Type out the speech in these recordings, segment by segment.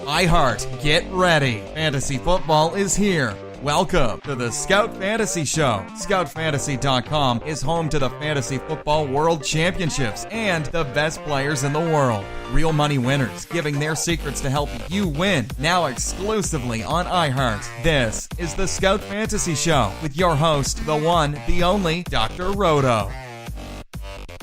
iHeart, get ready. Fantasy football is here. Welcome to the Scout Fantasy Show. ScoutFantasy.com is home to the Fantasy Football World Championships and the best players in the world. Real money winners giving their secrets to help you win. Now exclusively on iHeart. This is the Scout Fantasy Show with your host, the one, the only, Dr. Roto.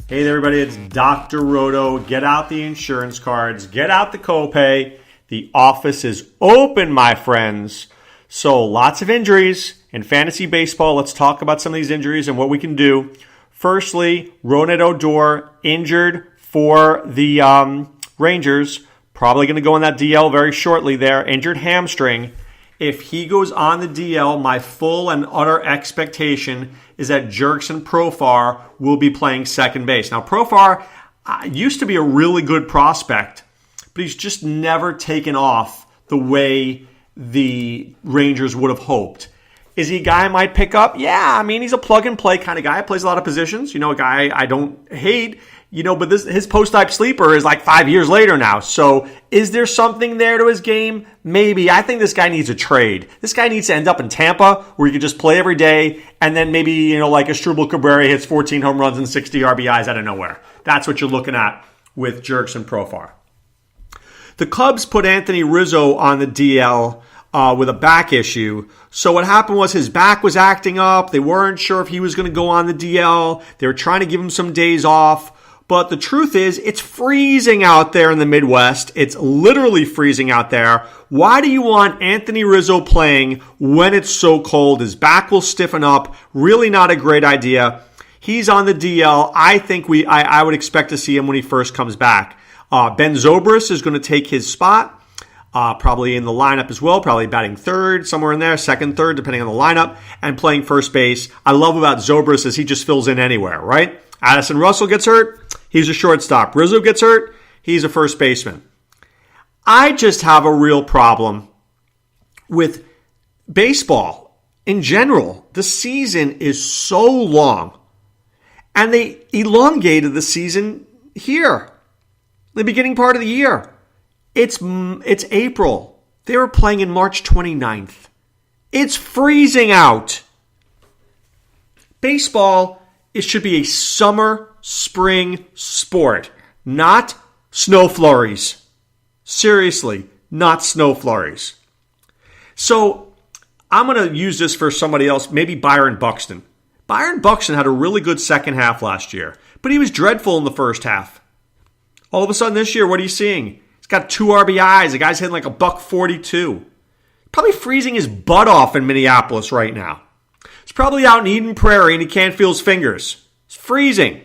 Hey there, everybody, it's Dr. Roto. Get out the insurance cards. Get out the copay. The office is open, my friends. So lots of injuries in fantasy baseball. Let's talk about some of these injuries and what we can do. Firstly, Ronald Odor injured for the Rangers. Probably going to go on that DL very shortly there. Injured hamstring. If he goes on the DL, my full and utter expectation is that Jurickson Profar will be playing second base. Now, Profar used to be a really good prospect, but he's just never taken off the way the Rangers would have hoped. Is he a guy I might pick up? Yeah, I mean, he's a plug-and-play kind of guy. Plays a lot of positions. You know, a guy I don't hate. You know, but his post-type sleeper is like 5 years later now. So is there something there to his game? Maybe. I think this guy needs a trade. This guy needs to end up in Tampa where he can just play every day and then maybe, you know, like Asdrubal Cabrera hits 14 home runs and 60 RBIs out of nowhere. That's what you're looking at with Jurickson Profar. The Cubs put Anthony Rizzo on the DL with a back issue. So what happened was his back was acting up. They weren't sure if he was going to go on the DL. They were trying to give him some days off. But the truth is, it's freezing out there in the Midwest. It's literally freezing out there. Why do you want Anthony Rizzo playing when it's so cold? His back will stiffen up. Really not a great idea. He's on the DL. I think I would expect to see him when he first comes back. Ben Zobrist is going to take his spot. Probably in the lineup as well, probably batting third, somewhere in there, second, third, depending on the lineup, and playing first base. I love about Zobrist is he just fills in anywhere, right? Addison Russell gets hurt, he's a shortstop. Rizzo gets hurt, he's a first baseman. I just have a real problem with baseball in general. The season is so long, and they elongated the season here, the beginning part of the year. It's April. They were playing in March 29th. It's freezing out. Baseball, it should be a summer, spring sport, not snow flurries. Seriously, not snow flurries. So I'm going to use this for somebody else, maybe Byron Buxton. Byron Buxton had a really good second half last year, but he was dreadful in the first half. All of a sudden this year, what are you seeing? He's got 2 RBIs. The guy's hitting like $142. Probably freezing his butt off in Minneapolis right now. He's probably out in Eden Prairie and he can't feel his fingers. It's freezing.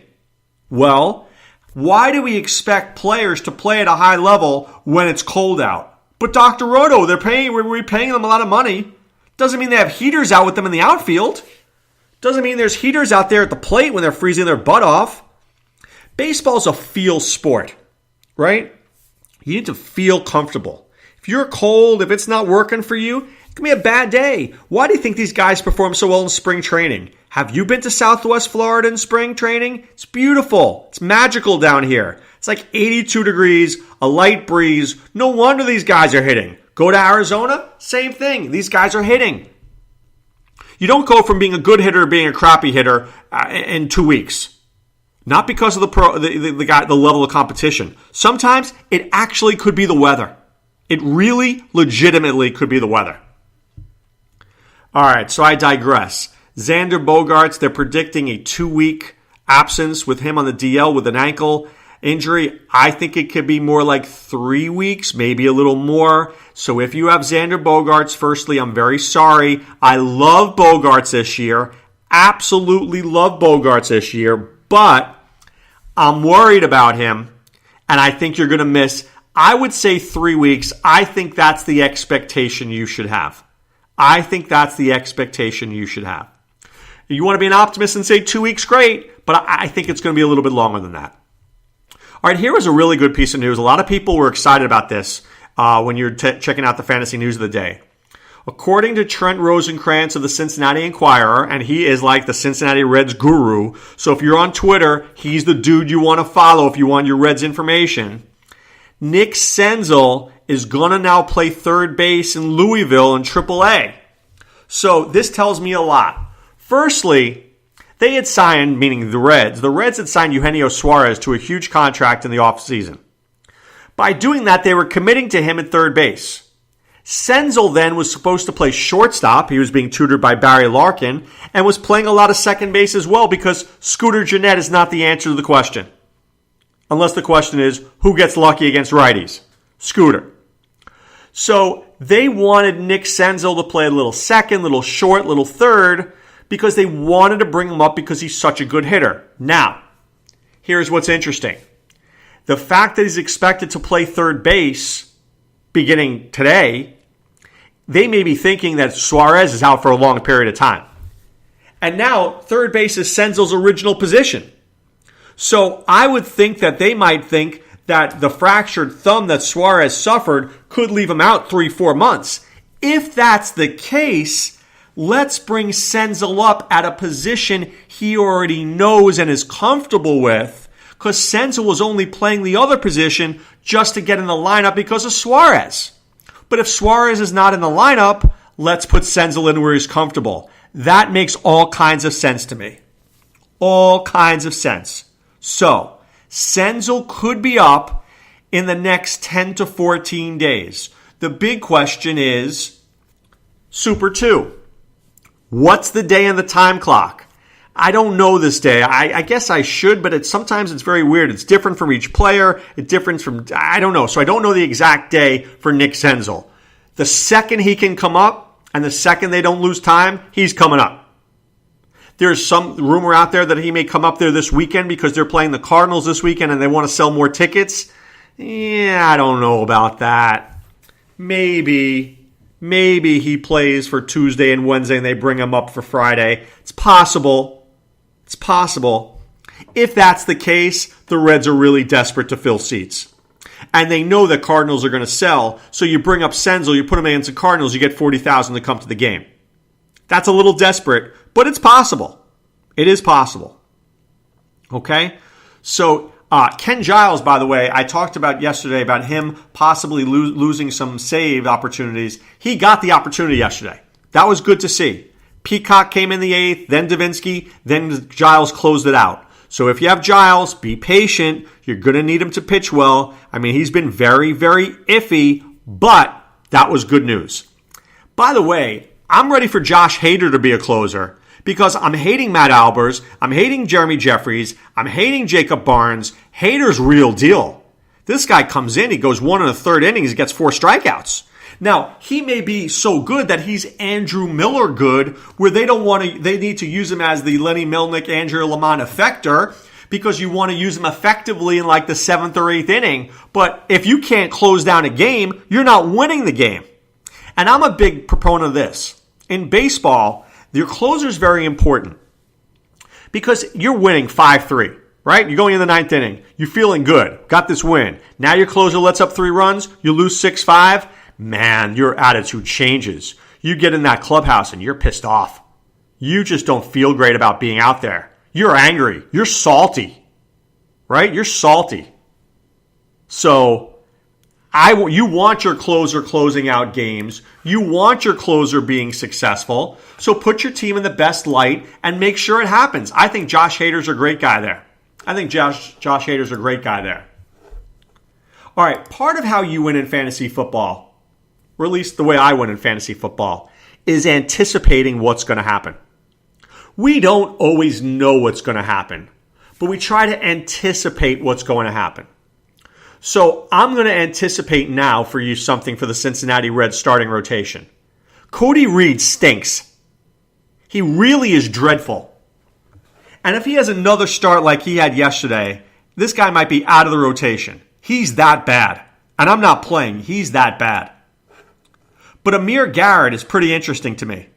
Well, why do we expect players to play at a high level when it's cold out? But Dr. Roto, we're paying them a lot of money. Doesn't mean they have heaters out with them in the outfield. Doesn't mean there's heaters out there at the plate when they're freezing their butt off. Baseball's a feel sport, right? You need to feel comfortable. If you're cold, if it's not working for you, it can be a bad day. Why do you think these guys perform so well in spring training? Have you been to Southwest Florida in spring training? It's beautiful. It's magical down here. It's like 82 degrees, a light breeze. No wonder these guys are hitting. Go to Arizona, same thing. These guys are hitting. You don't go from being a good hitter to being a crappy hitter in 2 weeks. Not because of the level of competition. Sometimes it actually could be the weather. It really, legitimately could be the weather. All right, so I digress. Xander Bogaerts, they're predicting a 2-week absence with him on the DL with an ankle injury. I think it could be more like 3 weeks, maybe a little more. So if you have Xander Bogaerts, firstly, I'm very sorry. I love Bogaerts this year. Absolutely love Bogaerts this year. But I'm worried about him, and I think you're going to miss, I would say 3 weeks. I think that's the expectation you should have. You want to be an optimist and say 2 weeks, great, but I think it's going to be a little bit longer than that. All right, here was a really good piece of news. A lot of people were excited about this when you're checking out the fantasy news of the day. According to Trent Rosenkrantz of the Cincinnati Enquirer, and he is like the Cincinnati Reds guru, so if you're on Twitter, he's the dude you want to follow if you want your Reds information. Nick Senzel is going to now play third base in Louisville in AAA. So this tells me a lot. Firstly, they had signed, meaning the Reds had signed Eugenio Suarez to a huge contract in the offseason. By doing that, they were committing to him at third base. Senzel then was supposed to play shortstop. He was being tutored by Barry Larkin and was playing a lot of second base as well because Scooter Gennett is not the answer to the question. Unless the question is, who gets lucky against righties? Scooter. So they wanted Nick Senzel to play a little second, little short, little third, because they wanted to bring him up because he's such a good hitter. Now, here's what's interesting. The fact that he's expected to play third base beginning today, they may be thinking that Suarez is out for a long period of time. And now, third base is Senzel's original position. So I would think that they might think that the fractured thumb that Suarez suffered could leave him out 3-4 months. If that's the case, let's bring Senzel up at a position he already knows and is comfortable with, because Senzel was only playing the other position just to get in the lineup because of Suarez. But if Suarez is not in the lineup, let's put Senzel in where he's comfortable. That makes all kinds of sense to me. All kinds of sense. So, Senzel could be up in the next 10 to 14 days. The big question is, Super 2. What's the day on the time clock? I don't know this day. I guess I should, but sometimes it's very weird. It's different from each player. It's different from, I don't know. So I don't know the exact day for Nick Senzel. The second he can come up and the second they don't lose time, he's coming up. There's some rumor out there that he may come up there this weekend because they're playing the Cardinals this weekend and they want to sell more tickets. Yeah, I don't know about that. Maybe he plays for Tuesday and Wednesday and they bring him up for Friday. It's possible. It's possible. If that's the case, the Reds are really desperate to fill seats. And they know that Cardinals are going to sell, so you bring up Senzel, you put him against the Cardinals, you get 40,000 to come to the game. That's a little desperate, but it's possible. It is possible. Okay? So, Ken Giles, by the way, I talked about yesterday about him possibly losing some save opportunities. He got the opportunity yesterday. That was good to see. Peacock came in the 8th, then Davinsky, then Giles closed it out. So if you have Giles, be patient. You're going to need him to pitch well. I mean, he's been very, very iffy, but that was good news. By the way, I'm ready for Josh Hader to be a closer because I'm hating Matt Albers, I'm hating Jeremy Jeffries, I'm hating Jacob Barnes. Hader's real deal. This guy comes in, he goes 1 1/3 innings, he gets 4 strikeouts. Now, he may be so good that he's Andrew Miller good, where they need to use him as the Lenny Melnick, Andrew Lamont effector, because you want to use him effectively in like the 7th or 8th inning. But if you can't close down a game, you're not winning the game. And I'm a big proponent of this. In baseball, your closer is very important because you're winning 5-3, right? You're going in the 9th inning. You're feeling good. Got this win. Now your closer lets up 3 runs. You lose 6-5. Man, your attitude changes. You get in that clubhouse and you're pissed off. You just don't feel great about being out there. You're angry. You're salty. Right? You're salty. So, you want your closer closing out games. You want your closer being successful. So put your team in the best light and make sure it happens. I think Josh Hader's a great guy there. All right, part of how you win in fantasy football, or at least the way I win in fantasy football, is anticipating what's going to happen. We don't always know what's going to happen, but we try to anticipate what's going to happen. So I'm going to anticipate now for you something for the Cincinnati Reds starting rotation. Cody Reed stinks. He really is dreadful. And if he has another start like he had yesterday, this guy might be out of the rotation. He's that bad. And I'm not playing. He's that bad. But Amir Garrett is pretty interesting to me.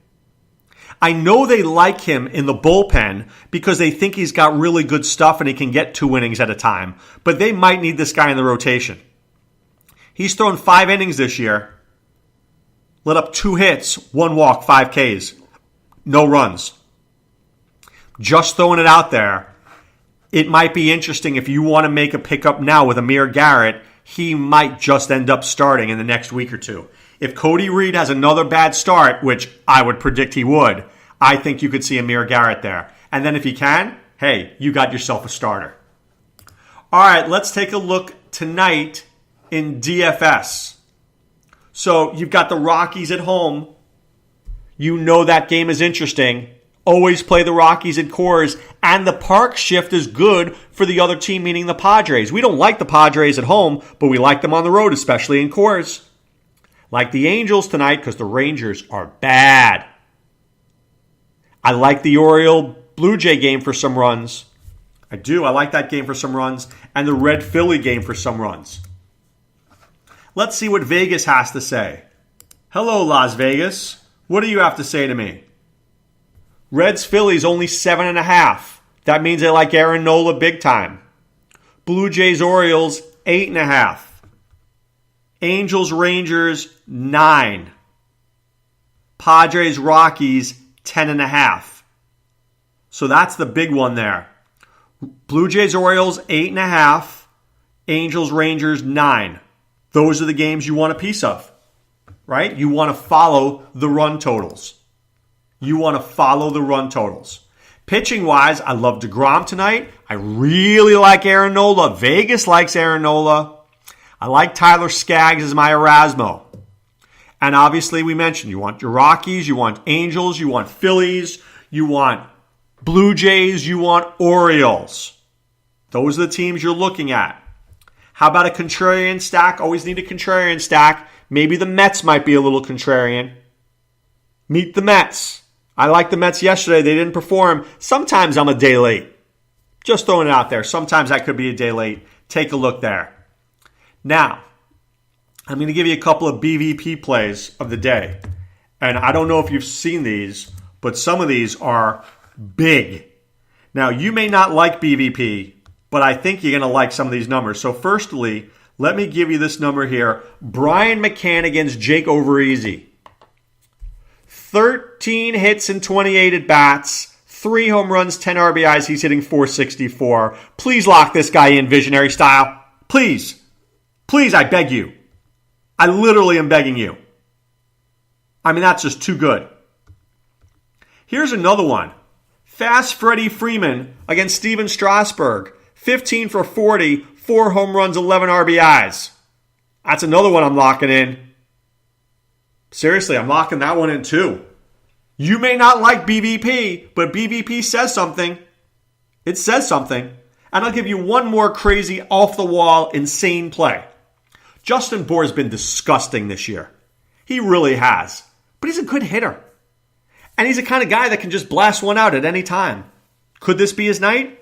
I know they like him in the bullpen because they think he's got really good stuff and he can get 2 innings at a time. But they might need this guy in the rotation. He's thrown 5 innings this year. Let up 2 hits, 1 walk, 5 Ks. No runs. Just throwing it out there. It might be interesting if you want to make a pickup now with Amir Garrett he might just end up starting in the next week or two. If Cody Reed has another bad start, which I would predict he would, I think you could see Amir Garrett there. And then if he can, hey, you got yourself a starter. All right, let's take a look tonight in DFS. So you've got the Rockies at home. You know that game is interesting. Always play the Rockies at Coors. And the park shift is good for the other team, meaning the Padres. We don't like the Padres at home, but we like them on the road, especially in Coors. Like the Angels tonight because the Rangers are bad. I like the Oriole-Blue Jay game for some runs. I do. I like that game for some runs. And the Red-Philly game for some runs. Let's see what Vegas has to say. Hello, Las Vegas. What do you have to say to me? Reds-Phillies only 7.5. That means they like Aaron Nola big time. Blue Jays-Orioles, 8.5. Angels-Rangers, 9. Padres-Rockies, 10.5. So that's the big one there. Blue Jays-Orioles, 8.5. Angels-Rangers, 9. Those are the games you want a piece of, right? You want to follow the run totals. Pitching-wise, I love DeGrom tonight. I really like Aaron Nola. Vegas likes Aaron Nola. I like Tyler Skaggs as my Erasmo. And obviously, we mentioned you want your Rockies, you want Angels, you want Phillies, you want Blue Jays, you want Orioles. Those are the teams you're looking at. How about a contrarian stack? Always need a contrarian stack. Maybe the Mets might be a little contrarian. Meet the Mets. I liked the Mets yesterday. They didn't perform. Sometimes I'm a day late. Just throwing it out there. Sometimes I could be a day late. Take a look there. Now, I'm going to give you a couple of BVP plays of the day. And I don't know if you've seen these, but some of these are big. Now, you may not like BVP, but I think you're going to like some of these numbers. So firstly, let me give you this number here. Brian McCann against Jake Odorizzi. 13 hits and 28 at-bats. 3 home runs, 10 RBIs. He's hitting .464. Please lock this guy in Visionary style. Please. Please, I beg you. I literally am begging you. I mean, that's just too good. Here's another one. Fast Freddie Freeman against Steven Strasburg. 15 for 40, 4 home runs, 11 RBIs. That's another one I'm locking in. Seriously, I'm locking that one in too. You may not like BVP, but BVP says something. It says something. And I'll give you one more crazy, off-the-wall, insane play. Justin Bour's been disgusting this year. He really has. But he's a good hitter. And he's the kind of guy that can just blast one out at any time. Could this be his night?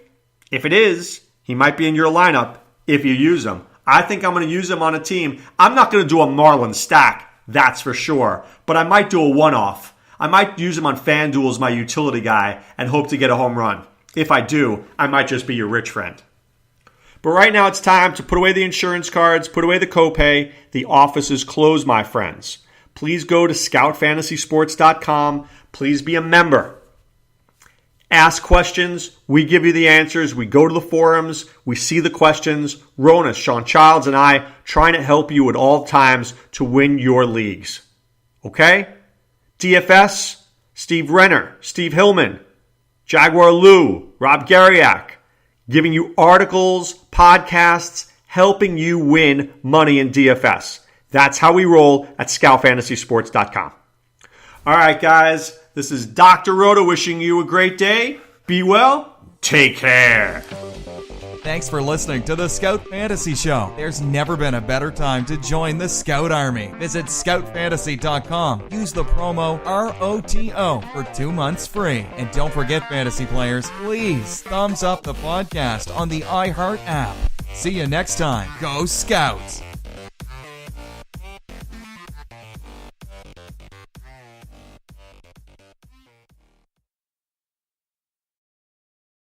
If it is, he might be in your lineup if you use him. I think I'm going to use him on a team. I'm not going to do a Marlin stack, that's for sure. But I might do a one-off. I might use him on FanDuel as my utility guy and hope to get a home run. If I do, I might just be your rich friend. But right now it's time to put away the insurance cards, put away the copay. The office is closed, my friends. Please go to scoutfantasysports.com. Please be a member. Ask questions. We give you the answers. We go to the forums. We see the questions. Rona, Sean Childs, and I trying to help you at all times to win your leagues. Okay? DFS, Steve Renner, Steve Hillman, Jaguar Lou, Rob Garriak, giving you articles, podcasts, helping you win money in DFS. That's how we roll at scoutfantasysports.com. All right, guys, this is Dr. Roto wishing you a great day. Be well. Take care. Thanks for listening to the Scout Fantasy Show. There's never been a better time to join the Scout Army. Visit scoutfantasy.com. Use the promo ROTO for 2 months free. And don't forget, fantasy players, please thumbs up the podcast on the iHeart app. See you next time. Go Scouts!